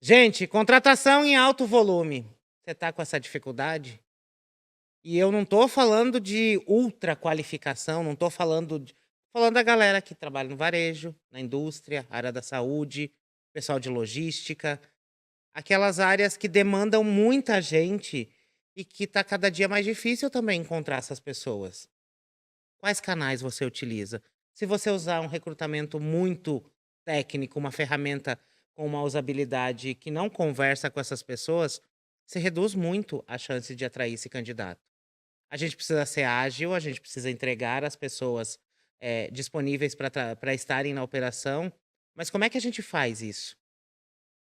Gente, contratação em alto volume. Você tá com essa dificuldade? E eu não tô falando de ultra qualificação, não tô falando da galera que trabalha no varejo, na indústria, área da saúde, pessoal de logística, aquelas áreas que demandam muita gente e que tá cada dia mais difícil também encontrar essas pessoas. Quais canais você utiliza? Se você usar um recrutamento muito técnico, uma ferramenta com uma usabilidade que não conversa com essas pessoas, você reduz muito a chance de atrair esse candidato. A gente precisa ser ágil, a gente precisa entregar as pessoas disponíveis para estarem na operação, mas como é que a gente faz isso?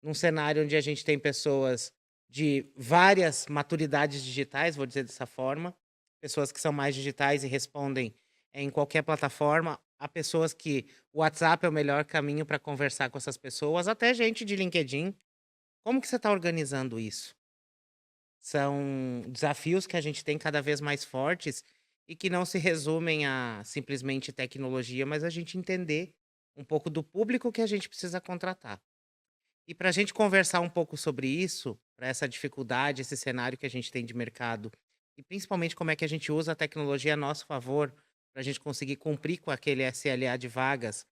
Num cenário onde a gente tem pessoas de várias maturidades digitais, vou dizer dessa forma, pessoas que são mais digitais e respondem em qualquer plataforma, há pessoas que o WhatsApp é o melhor caminho para conversar com essas pessoas, até gente de LinkedIn. Como que você está organizando isso? São desafios que a gente tem cada vez mais fortes e que não se resumem a simplesmente tecnologia, mas a gente entender um pouco do público que a gente precisa contratar. E para a gente conversar um pouco sobre isso, para essa dificuldade, esse cenário que a gente tem de mercado, e principalmente como é que a gente usa a tecnologia a nosso favor, para a gente conseguir cumprir com aquele SLA de vagas,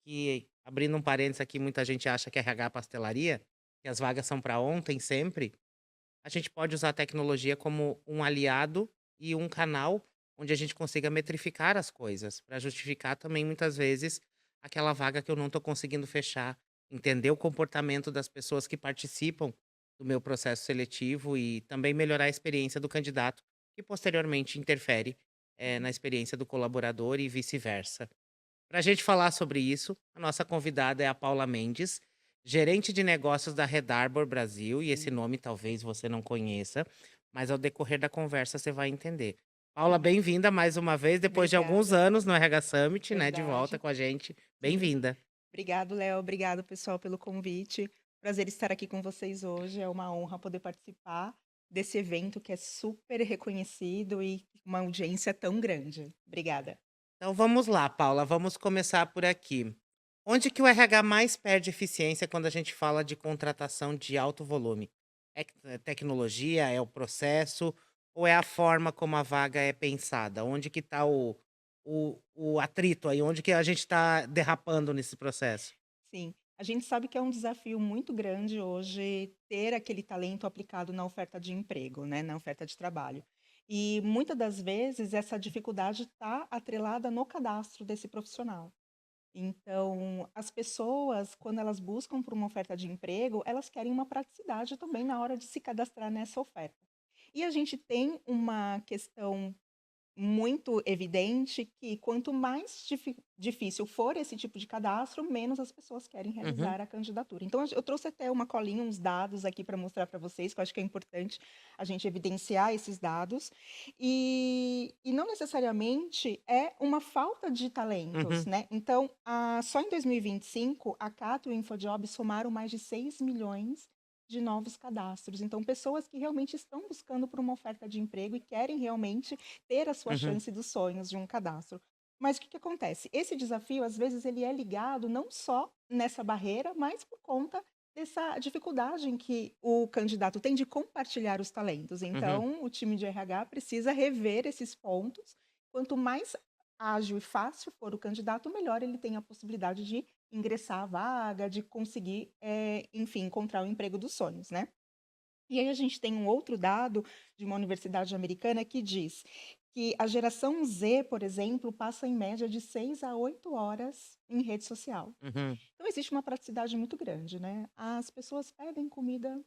que, abrindo um parênteses aqui, muita gente acha que é RH é pastelaria, que as vagas são para ontem sempre. A gente pode usar a tecnologia como um aliado e um canal onde a gente consiga metrificar as coisas, para justificar também, muitas vezes, aquela vaga que eu não estou conseguindo fechar, entender o comportamento das pessoas que participam do meu processo seletivo e também melhorar a experiência do candidato, que posteriormente interfere, na experiência do colaborador e vice-versa. Para a gente falar sobre isso, a nossa convidada é a Paula Mendes, gerente de negócios da Red Arbor Brasil, e esse nome talvez você não conheça, mas ao decorrer da conversa você vai entender. Paula, bem-vinda mais uma vez, depois de alguns Obrigada, anos no RH Summit, né, de volta verdade. com a gente. Sim. Bem-vinda. Obrigado, Léo. Obrigado, pessoal, pelo convite. Prazer estar aqui com vocês hoje. É uma honra poder participar desse evento que é super reconhecido e uma audiência tão grande. Obrigada. Então vamos lá, Paula, vamos começar por aqui. Onde que o RH mais perde eficiência quando a gente fala de contratação de alto volume? É tecnologia, é o processo ou é a forma como a vaga é pensada? Onde que está o atrito aí? Onde que a gente está derrapando nesse processo? Sim, a gente sabe que é um desafio muito grande hoje ter aquele talento aplicado na oferta de emprego, né, na oferta de trabalho. E muitas das vezes essa dificuldade está atrelada no cadastro desse profissional. Então, as pessoas, quando elas buscam por uma oferta de emprego, elas querem uma praticidade também na hora de se cadastrar nessa oferta. E a gente tem uma questão muito evidente que quanto mais difícil for esse tipo de cadastro, menos as pessoas querem Uhum, realizar a candidatura. Então, eu trouxe até uma colinha, uns dados aqui para mostrar para vocês, que eu acho que é importante a gente evidenciar esses dados. E não necessariamente é uma falta de talentos, uhum, né? Então, só em 2025, a Cato e o InfoJob somaram mais de 6 milhões de novos cadastros. Então, pessoas que realmente estão buscando por uma oferta de emprego e querem realmente ter a sua uhum, chance dos sonhos de um cadastro. Mas o que acontece? Esse desafio, às vezes, ele é ligado não só nessa barreira, mas por conta dessa dificuldade em que o candidato tem de compartilhar os talentos. uhum, Então, o time de RH precisa rever esses pontos. Quanto mais ágil e fácil for o candidato, melhor ele tem a possibilidade de ingressar à vaga, de conseguir, enfim, encontrar o emprego dos sonhos, né? E aí a gente tem um outro dado de uma universidade americana que diz que a geração Z, por exemplo, passa em média de 6 a 8 horas em rede social. uhum, Então existe uma praticidade muito grande, né? As pessoas pedem comida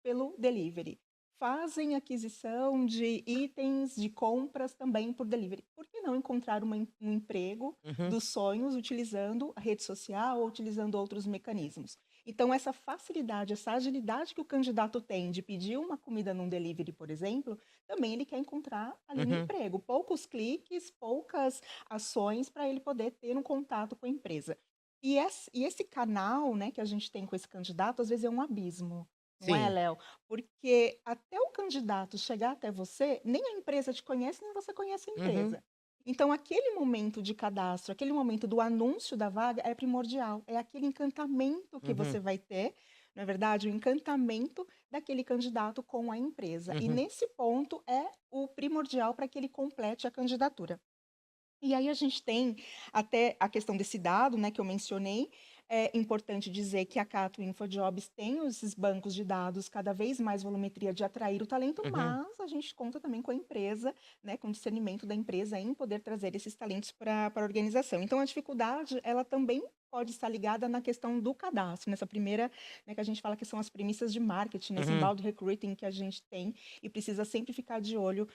pelo delivery, fazem aquisição de itens de compras também por delivery. Por que não encontrar um emprego uhum, dos sonhos utilizando a rede social ou utilizando outros mecanismos? Então, essa facilidade, essa agilidade que o candidato tem de pedir uma comida num delivery, por exemplo, também ele quer encontrar ali um uhum, emprego. Poucos cliques, poucas ações para ele poder ter um contato com a empresa. E esse canal, né, que a gente tem com esse candidato, às vezes é um abismo, não é, sim. Léo? Porque até o candidato chegar até você, nem a empresa te conhece, nem você conhece a Uhum, empresa. Então, aquele momento de cadastro, aquele momento do anúncio da vaga é primordial. É aquele encantamento que você uhum, vai ter, não é verdade? O encantamento daquele candidato com a empresa. E Uhum, nesse ponto é o primordial para que ele complete a candidatura. E aí a gente tem até a questão desse dado, né, que eu mencionei. É importante dizer que a Cato InfoJobs tem esses bancos de dados, cada vez mais volumetria de atrair o talento, uhum, mas a gente conta também com a empresa, né, com o discernimento da empresa em poder trazer esses talentos para a organização. Então a dificuldade, ela também pode estar ligada na questão do cadastro, nessa primeira, né, que a gente fala que são as premissas de marketing, nesse uhum. inbound recruiting que a gente tem e precisa sempre ficar de olho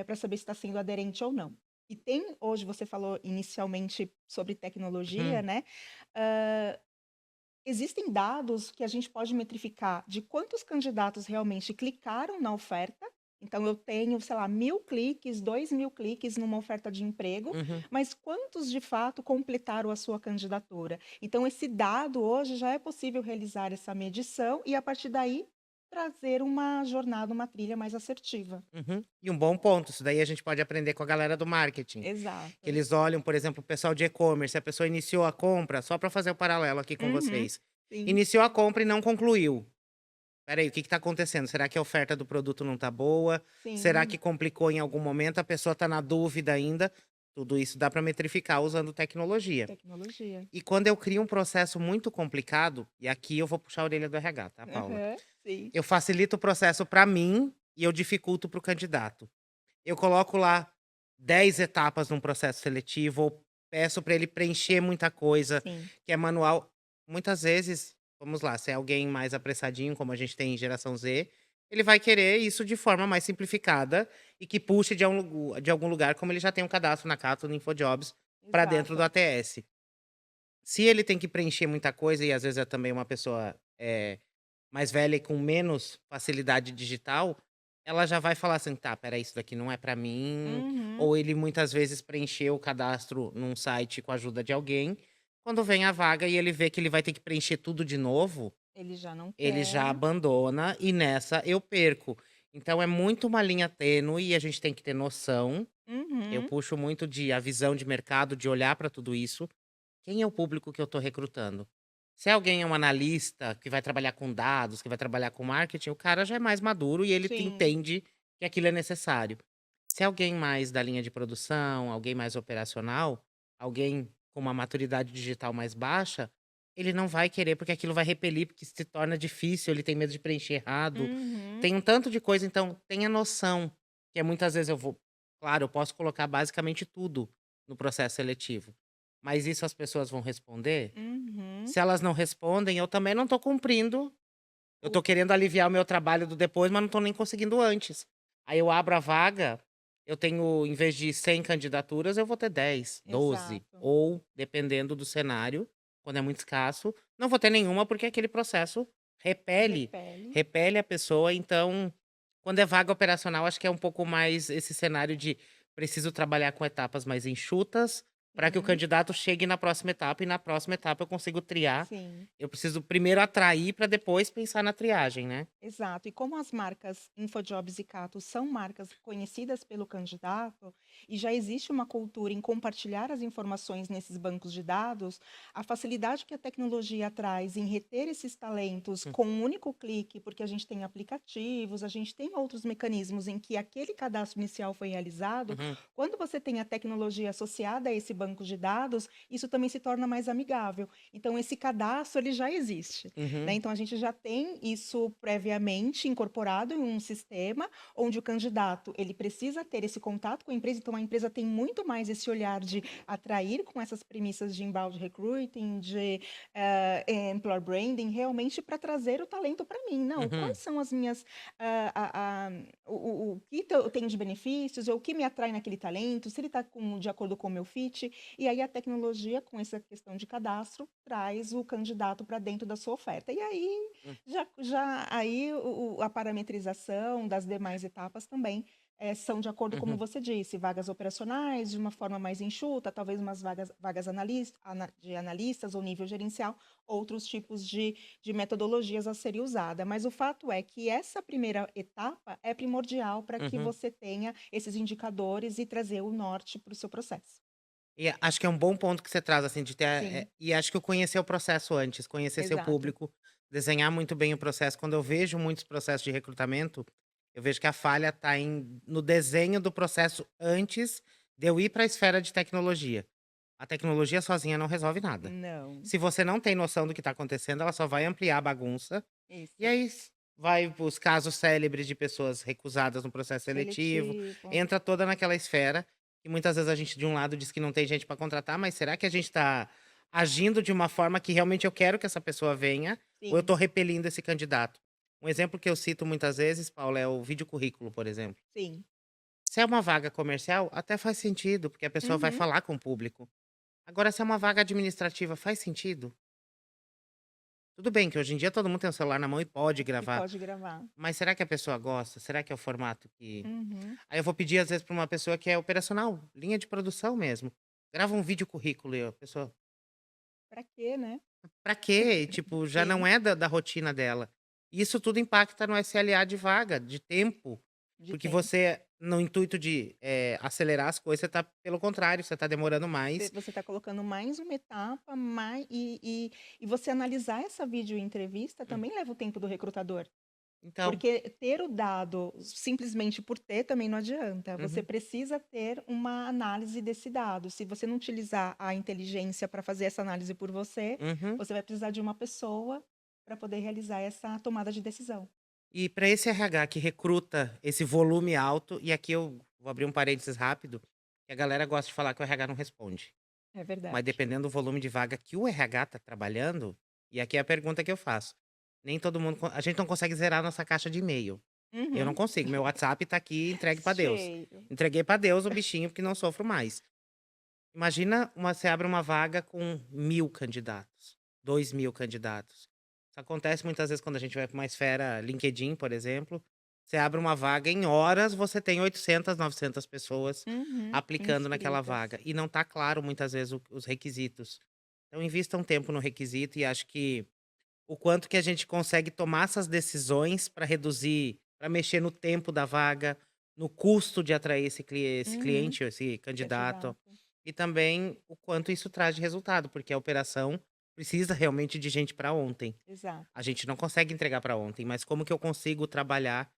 para saber se está sendo aderente ou não. E tem hoje, você falou inicialmente sobre tecnologia, Uhum, né, hã, existem dados que a gente pode metrificar de quantos candidatos realmente clicaram na oferta. Então eu tenho, sei lá, 1.000 cliques, 2.000 cliques numa oferta de emprego, uhum. mas quantos de fato completaram a sua candidatura? Então esse dado hoje já é possível realizar essa medição e a partir daí trazer uma jornada, uma trilha mais assertiva. Uhum. E um bom ponto, isso daí a gente pode aprender com a galera do marketing, que Exato. eles olham, por exemplo, o pessoal de e-commerce, a pessoa iniciou a compra, só para fazer o paralelo aqui com Uhum. vocês. Sim, Iniciou a compra e não concluiu. Espera aí, o que está acontecendo? Será que a oferta do produto não está boa? Será que sim. complicou em algum momento? A pessoa está na dúvida ainda? Tudo isso dá para metrificar usando tecnologia. Tecnologia. E quando eu crio um processo muito complicado, e aqui eu vou puxar a orelha do RH, tá, Paula? Aham, sim. Eu facilito o processo para mim e eu dificulto para o candidato. Eu coloco lá 10 etapas num processo seletivo ou peço para ele preencher muita coisa Sim. que é manual. Muitas vezes, vamos lá, se é alguém mais apressadinho, como a gente tem em geração Z, ele vai querer isso de forma mais simplificada e que puxe de algum lugar, como ele já tem um cadastro na Cato, no InfoJobs, para dentro do Exato. ATS. Se ele tem que preencher muita coisa e às vezes é também uma pessoa mais velha e com menos facilidade digital, ela já vai falar assim: "Tá, espera isso daqui não é pra mim", Uhum. ou ele muitas vezes preencheu o cadastro num site com a ajuda de alguém, quando vem a vaga e ele vê que ele vai ter que preencher tudo de novo, Ele já não ele já quer. abandona e nessa eu perco. Então é muito uma linha tênue e a gente tem que ter noção. Eu Uhum. puxo muito de a visão de mercado, de olhar para tudo isso. Quem é o público que eu estou recrutando? Se alguém é um analista que vai trabalhar com dados, que vai trabalhar com marketing, o cara já é mais maduro e ele Sim. entende que aquilo é necessário. Se é alguém mais da linha de produção, alguém mais operacional, alguém com uma maturidade digital mais baixa, ele não vai querer porque aquilo vai repelir, porque se torna difícil, ele tem medo de preencher errado. Uhum. Tem um tanto de coisa, então tenha noção que muitas vezes eu vou, claro, eu posso colocar basicamente tudo no processo seletivo. Mas isso as pessoas vão responder? Uhum. Se elas não respondem, eu também não estou cumprindo. Eu O estou querendo aliviar o meu trabalho do depois, mas não estou nem conseguindo antes. Aí eu abro a vaga, eu tenho, em vez de 100 candidaturas, eu vou ter 10, 12, exato. ou, dependendo do cenário, quando é muito escasso, não vou ter nenhuma, porque aquele processo repele, Repele. repele a pessoa. Então, quando é vaga operacional, acho que é um pouco mais esse cenário de preciso trabalhar com etapas mais enxutas para que o Sim, candidato chegue na próxima etapa e na próxima etapa eu consigo triar. sim. Eu preciso primeiro atrair para depois pensar na triagem, né. Exato. E como as marcas InfoJobs e Cato são marcas conhecidas pelo candidato, e já existe uma cultura em compartilhar as informações nesses bancos de dados, a facilidade que a tecnologia traz em reter esses talentos Hum, com um único clique, porque a gente tem aplicativos, a gente tem outros mecanismos em que aquele cadastro inicial foi realizado, uhum, quando você tem a tecnologia associada a esse banco de dados, isso também se torna mais amigável. Então, esse cadastro ele já existe. Né, uhum, então a gente já tem isso previamente incorporado em um sistema, onde o candidato, ele precisa ter esse contato com a empresa, então a empresa tem muito mais esse olhar de atrair com essas premissas de inbound recruiting, de, employer branding, realmente para trazer o talento para mim. Não, uhum, quais são as minhas, o que eu tenho de benefícios, ou o que me atrai naquele talento, se ele está de acordo com o meu fit, e aí a tecnologia, com essa questão de cadastro, traz o candidato para dentro da sua oferta. E aí, hum, já aí a parametrização das demais etapas também, são de acordo como uhum. você disse, vagas operacionais, de uma forma mais enxuta, talvez umas vagas de analistas ou nível gerencial, outros tipos de metodologias a serem usada. Mas o fato é que essa primeira etapa é primordial para que Uhum. você tenha esses indicadores e trazer o norte para o seu processo. E acho que é um bom ponto que você traz, assim, de ter Sim, e acho que eu conhecer o processo antes, conhecer seu exato. público, desenhar muito bem o processo. Quando eu vejo muitos processos de recrutamento, eu vejo que a falha está no desenho do processo antes de eu ir para a esfera de tecnologia. A tecnologia sozinha não resolve nada. Não, Se você não tem noção do que está acontecendo, ela só vai ampliar a bagunça. E isso. aí vai os casos célebres de pessoas recusadas no processo seletivo, Seletivo. entra toda naquela esfera. E muitas vezes a gente, de um lado, diz que não tem gente para contratar, mas será que a gente está agindo de uma forma que realmente eu quero que essa pessoa venha, ou eu Sim, estou repelindo esse candidato? Um exemplo que eu cito muitas vezes, Paulo, é o vídeo currículo, por exemplo. sim. Se é uma vaga comercial, até faz sentido, porque a pessoa vai Uhum. falar com o público. Agora, se é uma vaga administrativa, faz sentido? Tudo bem que hoje em dia todo mundo tem o celular na mão e pode E gravar, pode gravar. mas será que a pessoa gosta? Será que é o formato que. Uhum. Aí eu vou pedir, às vezes, para uma pessoa que é operacional, linha de produção mesmo. Grava um vídeo currículo e a pessoa. Pra quê, né? Pra quê? E, tipo, já não Sim, é da rotina dela. E isso tudo impacta no SLA de vaga, de tempo. de Porque tempo. você, no intuito de acelerar as coisas, você tá, pelo contrário, você tá demorando mais. Você está colocando mais uma etapa, e você analisar essa videoentrevista Hum, também leva o tempo do recrutador. Então, Porque ter o dado simplesmente por ter também não adianta. Você uhum, precisa ter uma análise desse dado. Se você não utilizar a inteligência para fazer essa análise por você, uhum. você vai precisar de uma pessoa para poder realizar essa tomada de decisão. E para esse RH que recruta esse volume alto, e aqui eu vou abrir um parênteses rápido, que a galera gosta de falar que o RH não responde. É Mas verdade. dependendo do volume de vaga que o RH tá trabalhando, e aqui é a pergunta que eu faço. Nem todo mundo. A gente não consegue zerar nossa caixa de e-mail. Eu não Uhum. consigo. Meu WhatsApp tá aqui entregue para Deus. Cheio. Entreguei para Deus o bichinho porque não sofro mais. Imagina você abre uma vaga com 1.000 candidatos, 2.000 candidatos. Isso acontece muitas vezes quando a gente vai para uma esfera LinkedIn, por exemplo. Você abre uma vaga, em horas você tem 800, 900 pessoas Uhum. aplicando naquela Inscritas. vaga. E não está claro muitas vezes os requisitos. Então invista um tempo no requisito e acho que o quanto que a gente consegue tomar essas decisões para reduzir, para mexer no tempo da vaga, no custo de atrair esse Uhum. cliente, esse candidato, Candidato. e também o quanto isso traz de resultado, porque a operação precisa realmente de gente para ontem. A Exato. gente não consegue entregar para ontem, mas como que eu consigo trabalhar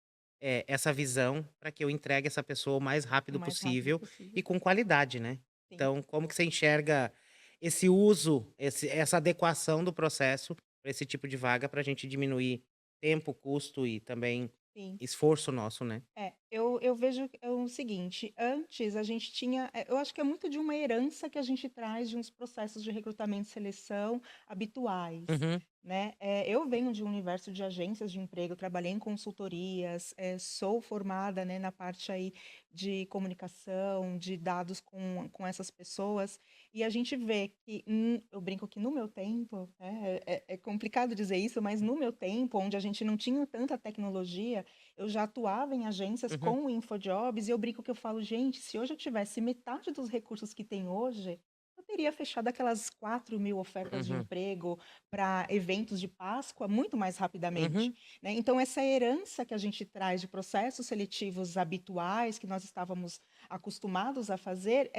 essa visão para que eu entregue essa pessoa o mais O rápido mais rápido possível e possível. com qualidade, né? Sim. Então, como que você enxerga esse uso, essa adequação do processo para esse tipo de vaga para a gente diminuir tempo, custo e também Sim. esforço nosso, né? É, eu vejo o seguinte, antes a gente tinha, eu acho que é muito de uma herança que a gente traz de uns processos de recrutamento e seleção habituais, Uhum, né? Eu venho de um universo de agências de emprego, trabalhei em consultorias, sou formada, né, na parte aí de comunicação, de dados com essas pessoas, e a gente vê que, eu brinco que no meu tempo, né, é complicado dizer isso, mas no meu tempo, onde a gente não tinha tanta tecnologia, eu já atuava em agências uhum, com o InfoJobs e eu brinco que eu falo, gente, se hoje eu tivesse metade dos recursos que tem hoje, eu teria fechado aquelas 4.000 ofertas de uhum, emprego para eventos de Páscoa muito mais rapidamente, uhum, né? Então, essa herança que a gente traz de processos seletivos habituais, que nós estávamos acostumados a fazer,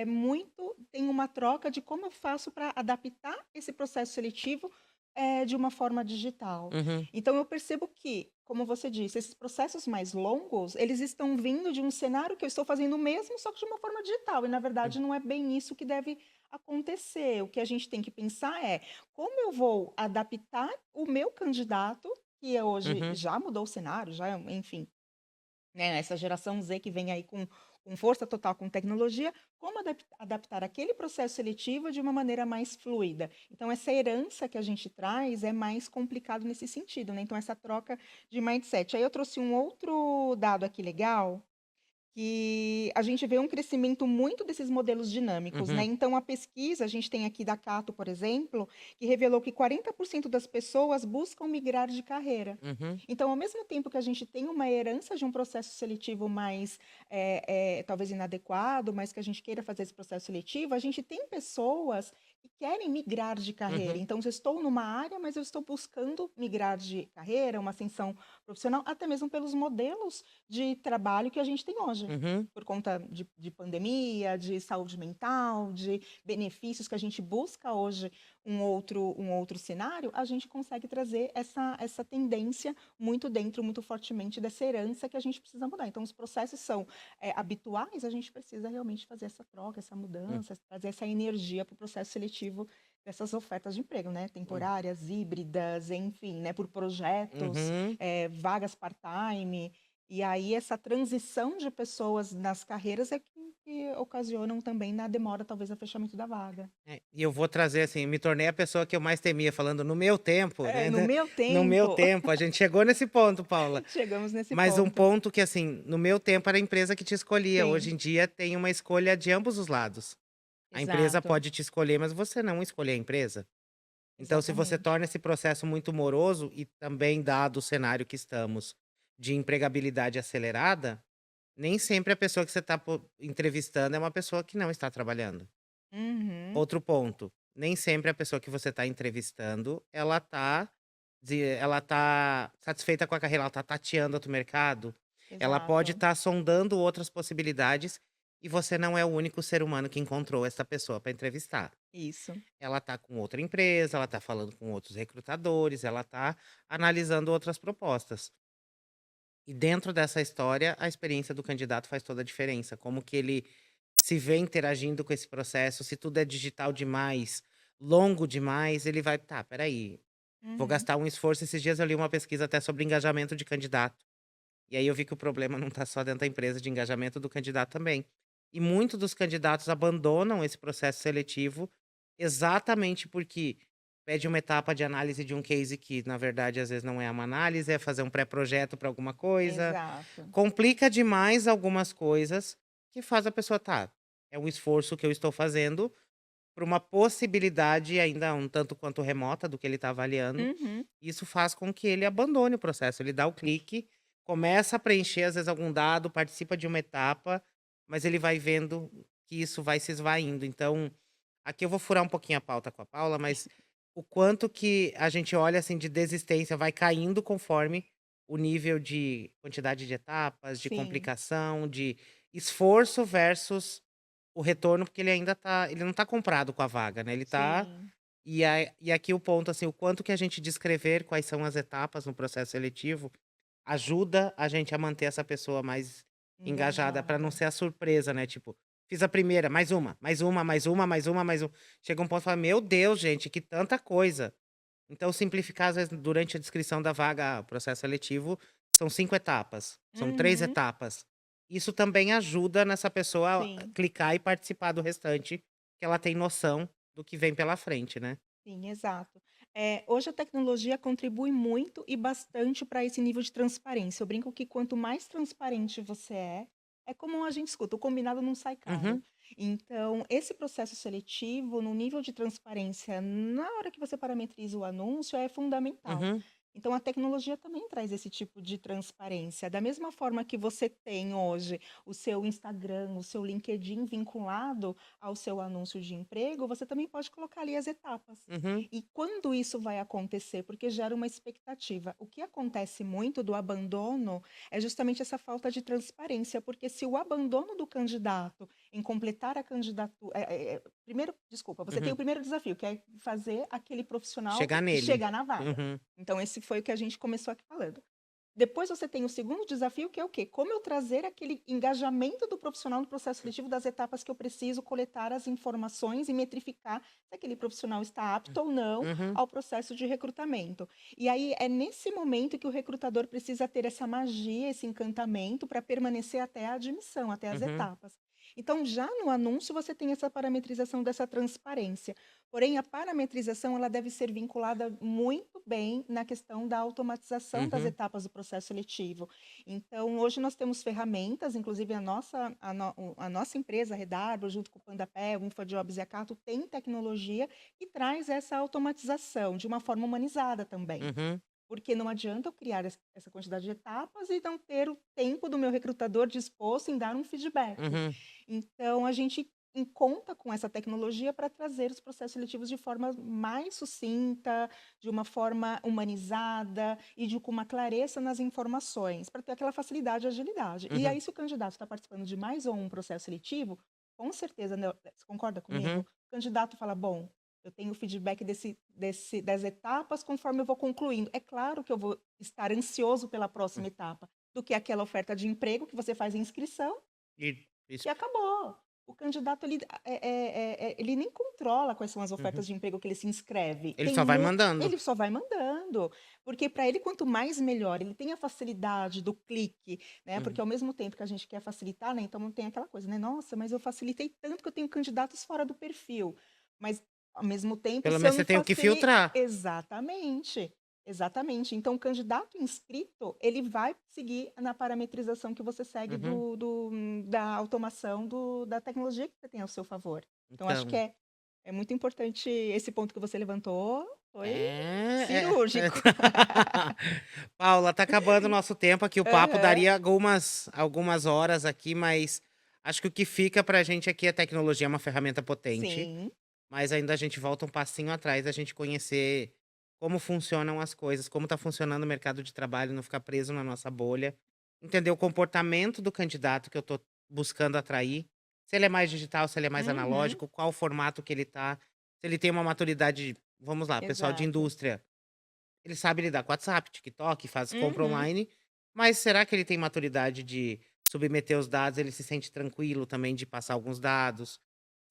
tem uma troca de como eu faço para adaptar esse processo seletivo de uma forma digital. uhum, Então eu percebo que, como você disse, esses processos mais longos, eles estão vindo de um cenário que eu estou fazendo o mesmo, só que de uma forma digital. E na verdade não é bem isso que deve acontecer. O que a gente tem que pensar é como eu vou adaptar o meu candidato, que hoje uhum. já mudou o cenário, já, enfim, né, essa geração Z que vem aí com força total com tecnologia, como adaptar aquele processo seletivo de uma maneira mais fluida. Então, essa herança que a gente traz é mais complicado nesse sentido, né? Então, essa troca de mindset. Aí eu trouxe um outro dado aqui legal, que a gente vê um crescimento muito desses modelos dinâmicos, né? Uhum, Então, a pesquisa, a gente tem aqui da Cato, por exemplo, que revelou que 40% das pessoas buscam migrar de carreira. uhum, Então, ao mesmo tempo que a gente tem uma herança de um processo seletivo mais, talvez inadequado, mas que a gente queira fazer esse processo seletivo, a gente tem pessoas que querem migrar de carreira. uhum, Então, eu estou numa área, mas eu estou buscando migrar de carreira, uma ascensão profissional, até mesmo pelos modelos de trabalho que a gente tem hoje, uhum, por conta de pandemia, de saúde mental, de benefícios que a gente busca hoje um outro cenário, a gente consegue trazer essa tendência muito dentro, muito fortemente dessa herança que a gente precisa mudar. Então, os processos são habituais, a gente precisa realmente fazer essa troca, essa Hum, mudança, trazer essa energia para o processo seletivo dessas ofertas de emprego, né? hum. Temporárias, híbridas, enfim, né? Por projetos, Uhum. vagas part-time. E aí essa transição de pessoas nas carreiras é que ocasionam também na demora, talvez, a fechamento da vaga. E eu vou trazer assim, me tornei a pessoa que eu mais temia, falando no meu tempo, É, né, no meu no meu tempo, tempo, a gente chegou nesse ponto, Paula. chegamos nesse Mas um ponto. ponto que, assim, no meu tempo era a empresa que te escolhia, hoje Sim, em dia tem uma escolha de ambos os lados. A empresa exato, pode te escolher, mas você não escolher a empresa. Então, se você exatamente. torna esse processo muito moroso e também dado o cenário que estamos de empregabilidade acelerada, nem sempre a pessoa que você está entrevistando é uma pessoa que não está trabalhando. Uhum, Outro ponto, nem sempre a pessoa que você está entrevistando, ela tá satisfeita com a carreira, ela tá tateando outro mercado, ela pode exato. estar sondando outras possibilidades e você não é o único ser humano que encontrou essa pessoa para entrevistar. Isso. Ela tá com outra empresa, ela tá falando com outros recrutadores, ela tá analisando outras propostas. E dentro dessa história, a experiência do candidato faz toda a diferença, como que ele se vê interagindo com esse processo, se tudo é digital demais, longo demais, ele vai: "Tá, espera aí, vou Uhum. gastar um esforço". Esses dias eu li uma pesquisa até sobre engajamento de candidato, e aí eu vi que o problema não está só dentro da empresa, de engajamento do candidato também. E muitos dos candidatos abandonam esse processo seletivo, exatamente porque pede uma etapa de análise de um case que, na verdade, às vezes não é uma análise, é fazer um pré-projeto para alguma coisa, Exato. complica demais algumas coisas, que faz a pessoa: "Tá, é um esforço que eu estou fazendo para uma possibilidade ainda um tanto quanto remota do que ele está avaliando". Uhum. Isso faz com que ele abandone o processo, ele dá o clique, começa a preencher, às vezes, algum dado, participa de uma etapa, mas ele vai vendo que isso vai se esvaindo. Então, aqui eu vou furar um pouquinho a pauta com a Paula, mas o quanto que a gente olha, assim, de desistência vai caindo conforme o nível de quantidade de etapas, de Sim, complicação, de esforço versus o retorno, porque ele não tá comprado com a vaga, né, ele tá sim. e aqui o ponto, assim, o quanto que a gente descrever quais são as etapas no processo seletivo, ajuda a gente a manter essa pessoa mais engajada, para não Engajada. ser a surpresa, né, tipo, fiz a primeira, mais uma, mais uma, mais uma, mais uma, mais um, chega um ponto e fala: "Meu Deus, gente, que tanta coisa". Então simplificar, às vezes, durante a descrição da vaga, o processo seletivo, são 5 etapas, são 3 Uhum. etapas. Isso também ajuda nessa pessoa a Sim. clicar e participar do restante, que ela tem noção do que vem pela frente, né. Sim, exato. Hoje a tecnologia contribui muito e bastante para esse nível de transparência. Eu brinco que quanto mais transparente você é como a gente escuta, o combinado não sai caro. Uhum, Então, esse processo seletivo, no nível de transparência, na hora que você parametriza o anúncio, é fundamental. uhum, Então, a tecnologia também traz esse tipo de transparência. Da mesma forma que você tem hoje o seu Instagram, o seu LinkedIn vinculado ao seu anúncio de emprego, você também pode colocar ali as etapas. uhum, E quando isso vai acontecer? Porque gera uma expectativa. O que acontece muito do abandono é justamente essa falta de transparência, porque se o abandono do candidato em completar a candidatura. Primeiro, desculpa, você tem o uhum. primeiro desafio, que é fazer aquele profissional Chegar nele. chegar na vaga. Uhum, Então, esse foi o que a gente começou aqui falando. Depois você tem o segundo desafio, que é o quê? Como eu trazer aquele engajamento do profissional no processo seletivo das etapas que eu preciso coletar as informações e metrificar se aquele profissional está apto ou não uhum, ao processo de recrutamento. E aí é nesse momento que o recrutador precisa ter essa magia, esse encantamento para permanecer até a admissão, até as uhum, etapas. Então, já no anúncio, você tem essa parametrização dessa transparência. Porém, a parametrização ela deve ser vinculada muito bem na questão da automatização das uhum, etapas do processo seletivo. Então, hoje nós temos ferramentas, inclusive a nossa empresa, a Redarbo, junto com o Pandapé, o InfoJobs e a Cato, tem tecnologia que traz essa automatização de uma forma humanizada também. uhum, Porque não adianta eu criar essa quantidade de etapas e não ter o tempo do meu recrutador disposto em dar um feedback. uhum, Então, a gente conta com essa tecnologia para trazer os processos seletivos de forma mais sucinta, de uma forma humanizada e com uma clareza nas informações, para ter aquela facilidade e agilidade. E uhum, aí, se o candidato está participando de mais ou um processo seletivo, com certeza, né, você concorda comigo? uhum. O candidato fala: bom. Eu tenho feedback das etapas conforme eu vou concluindo. É claro que eu vou estar ansioso pela próxima etapa, do que aquela oferta de emprego que você faz a inscrição E isso. e acabou. O candidato ele nem controla quais são as Uhum. ofertas de emprego que ele se inscreve. Ele só vai mandando. Ele só vai mandando, porque para ele quanto mais melhor, ele tem a facilidade do clique, né? Porque Uhum. ao mesmo tempo que a gente quer facilitar, né? Então não tem aquela coisa, né? Nossa, mas eu facilitei tanto que eu tenho candidatos fora do perfil. Mas ao mesmo tempo, Pelo se eu menos não você tem o que facilito, filtrar. exatamente. Exatamente. Então, o candidato inscrito, ele vai seguir na parametrização que você segue Uhum. da automação da tecnologia que você tem ao seu favor. Então, acho que Então, é muito importante esse ponto que você levantou, foi é. cirúrgico. Paula, tá acabando o nosso tempo aqui. O papo Aham. daria algumas horas aqui, mas acho que o que fica pra gente aqui é tecnologia, é uma ferramenta potente, Sim. mas ainda a gente volta um passinho atrás, a gente conhecer como funcionam as coisas, como tá funcionando o mercado de trabalho, não ficar preso na nossa bolha, entender o comportamento do candidato que eu tô buscando atrair, se ele é mais digital, se ele é mais Uhum. analógico, qual o formato que ele tá, se ele tem uma maturidade, vamos lá, pessoal de Exato. indústria, ele sabe lidar com WhatsApp, TikTok, faz compra Uhum. online, mas será que ele tem maturidade de submeter os dados? Ele se sente tranquilo também de passar alguns dados?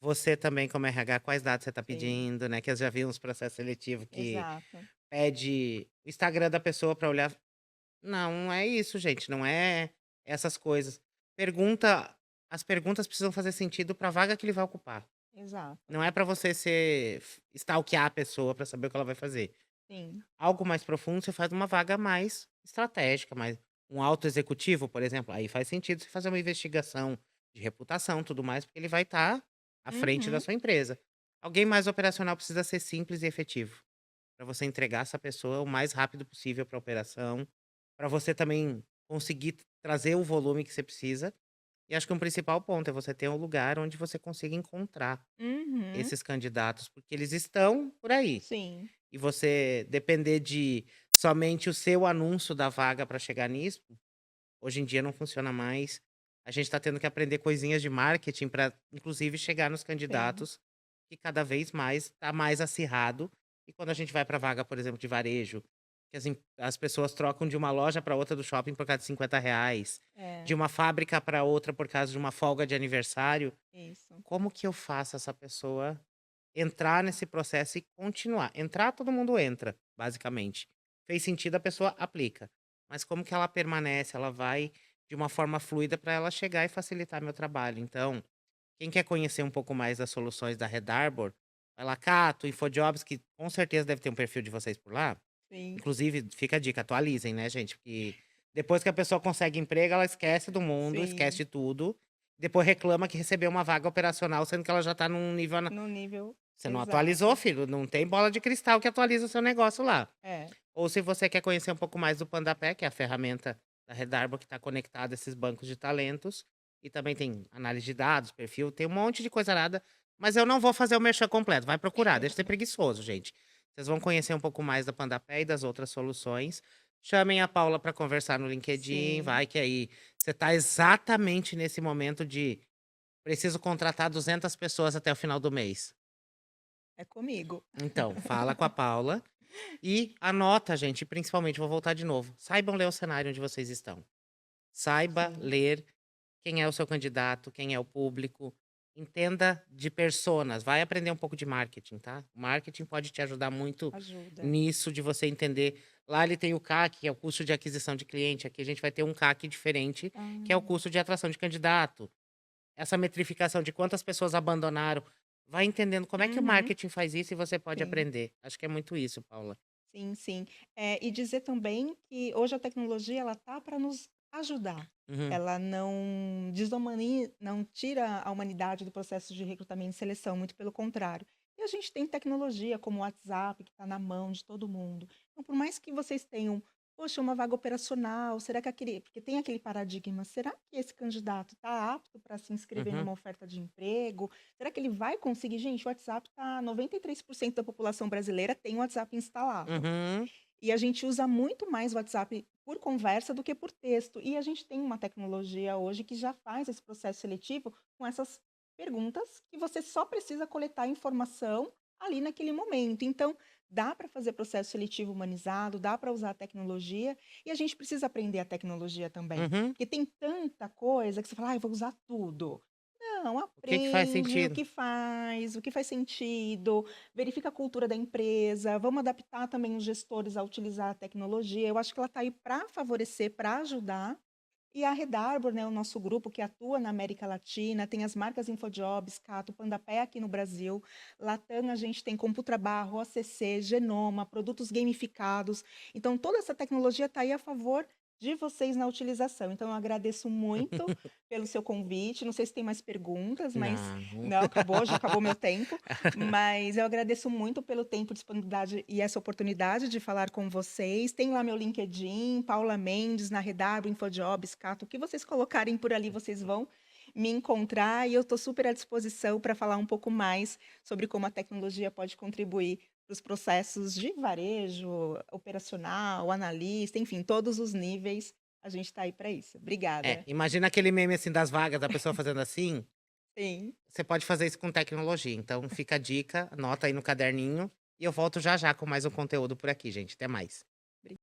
Você também, como RH, quais dados você está Sim, pedindo, né? Que eu já vi uns processos seletivos que exato. pede o Instagram da pessoa para olhar. Não, não é isso, gente. Não é essas coisas. Pergunta. As perguntas precisam fazer sentido para a vaga que ele vai ocupar. Exato. Não é para você stalkear a pessoa para saber o que ela vai fazer. Sim. Algo mais profundo, você faz uma vaga mais estratégica, mais um alto executivo, por exemplo, aí faz sentido você fazer uma investigação de reputação, tudo mais, porque ele vai estar à frente da Uhum. sua empresa. Alguém mais operacional precisa ser simples e efetivo, para você entregar essa pessoa o mais rápido possível para a operação, para você também conseguir trazer o volume que você precisa. E acho que um principal ponto é você ter um lugar onde você consiga encontrar Uhum. esses candidatos, porque eles estão por aí. Sim. E você depender de somente o seu anúncio da vaga para chegar nisso, hoje em dia não funciona mais. A gente está tendo que aprender coisinhas de marketing para, inclusive, chegar nos Sim. candidatos, que cada vez mais está mais acirrado. E quando a gente vai para vaga, por exemplo, de varejo, que as pessoas trocam de uma loja para outra do shopping por causa de R$ 50, de É, uma fábrica para outra por causa de uma folga de aniversário, isso. como que eu faço essa pessoa entrar nesse processo e continuar? Entrar, todo mundo entra, basicamente. Fez sentido, a pessoa aplica. Mas como que ela permanece? Ela vai de uma forma fluida para ela chegar e facilitar meu trabalho. Então, quem quer conhecer um pouco mais das soluções da Red Arbor, vai lá, Cato, InfoJobs, que com certeza deve ter um perfil de vocês por lá. Sim. Inclusive, fica a dica, atualizem, né, gente? Porque depois que a pessoa consegue emprego, ela esquece do mundo, esquece Sim. de tudo. Depois reclama que recebeu uma vaga operacional, sendo que ela já tá num nível. No nível Você não atualizou, exato. filho. Não tem bola de cristal que atualiza o seu negócio lá. É. Ou se você quer conhecer um pouco mais do Pandapé, que é a ferramenta da Redarbo que está conectada a esses bancos de talentos. E também tem análise de dados, perfil, tem um monte de coisa nada. Mas eu não vou fazer o merchan completo. Vai procurar, deixa de ser preguiçoso, gente. Vocês vão conhecer um pouco mais da Pandapé e das outras soluções. Chamem a Paula para conversar no LinkedIn. Sim, Vai que aí você está exatamente nesse momento de preciso contratar 200 pessoas até o final do mês. é comigo. Então, fala com a Paula e anota, gente, principalmente, vou voltar de novo. Saibam ler o cenário onde vocês estão. Saiba Sim, ler quem é o seu candidato, quem é o público. Entenda de personas. Vai aprender um pouco de marketing, tá? O marketing pode te ajudar muito ajuda. nisso de você entender. Lá ele tem o CAC, que é o custo de aquisição de cliente. Aqui a gente vai ter um CAC diferente, que é o Ah, custo de atração de candidato. Essa metrificação de quantas pessoas abandonaram. Vai entendendo como é que o uhum, marketing faz isso e você pode sim. aprender. Acho que é muito isso, Paula. Sim, sim. E dizer também que hoje a tecnologia ela tá para nos ajudar. Uhum, Ela não tira a humanidade do processo de recrutamento e seleção, muito pelo contrário. E a gente tem tecnologia como o WhatsApp, que está na mão de todo mundo. Então, por mais que vocês tenham, poxa, uma vaga operacional, será que porque tem aquele paradigma, será que esse candidato está apto para se inscrever uhum, numa oferta de emprego? Será que ele vai conseguir? Gente, o WhatsApp tá 93% da população brasileira tem o WhatsApp instalado. uhum. E a gente usa muito mais o WhatsApp por conversa do que por texto. E a gente tem uma tecnologia hoje que já faz esse processo seletivo com essas perguntas que você só precisa coletar informação ali naquele momento. Então, dá para fazer processo seletivo humanizado, dá para usar a tecnologia, e a gente precisa aprender a tecnologia também, Uhum. porque tem tanta coisa que você fala: "Ai, vou usar tudo". Não, O que que faz aprende sentido? o que faz sentido, verifica a cultura da empresa, vamos adaptar também os gestores a utilizar a tecnologia. Eu acho que ela está aí para favorecer, para ajudar. E a Red Arbor, né, o nosso grupo que atua na América Latina, tem as marcas InfoJobs, Cato, Pandapé aqui no Brasil, Latam a gente tem Computrabarro, OCC, Genoma, produtos gamificados. Então toda essa tecnologia está aí a favor de vocês na utilização. Então eu agradeço muito pelo seu convite. Não sei se tem mais perguntas, mas Não. não, acabou, já acabou meu tempo. Mas eu agradeço muito pelo tempo, disponibilidade e essa oportunidade de falar com vocês. Tem lá meu LinkedIn, Paula Mendes, na Redabo, InfoJobs, Cato, o que vocês colocarem por ali, vocês vão me encontrar e eu estou super à disposição para falar um pouco mais sobre como a tecnologia pode contribuir para os processos de varejo, operacional, analista, enfim, todos os níveis. A gente está aí para isso. É, Obrigada. imagina aquele meme, assim, das vagas, da pessoa fazendo assim, Sim. você pode fazer isso com tecnologia. Então fica a dica, anota aí no caderninho, e eu volto já já com mais um conteúdo por aqui, gente. Até mais.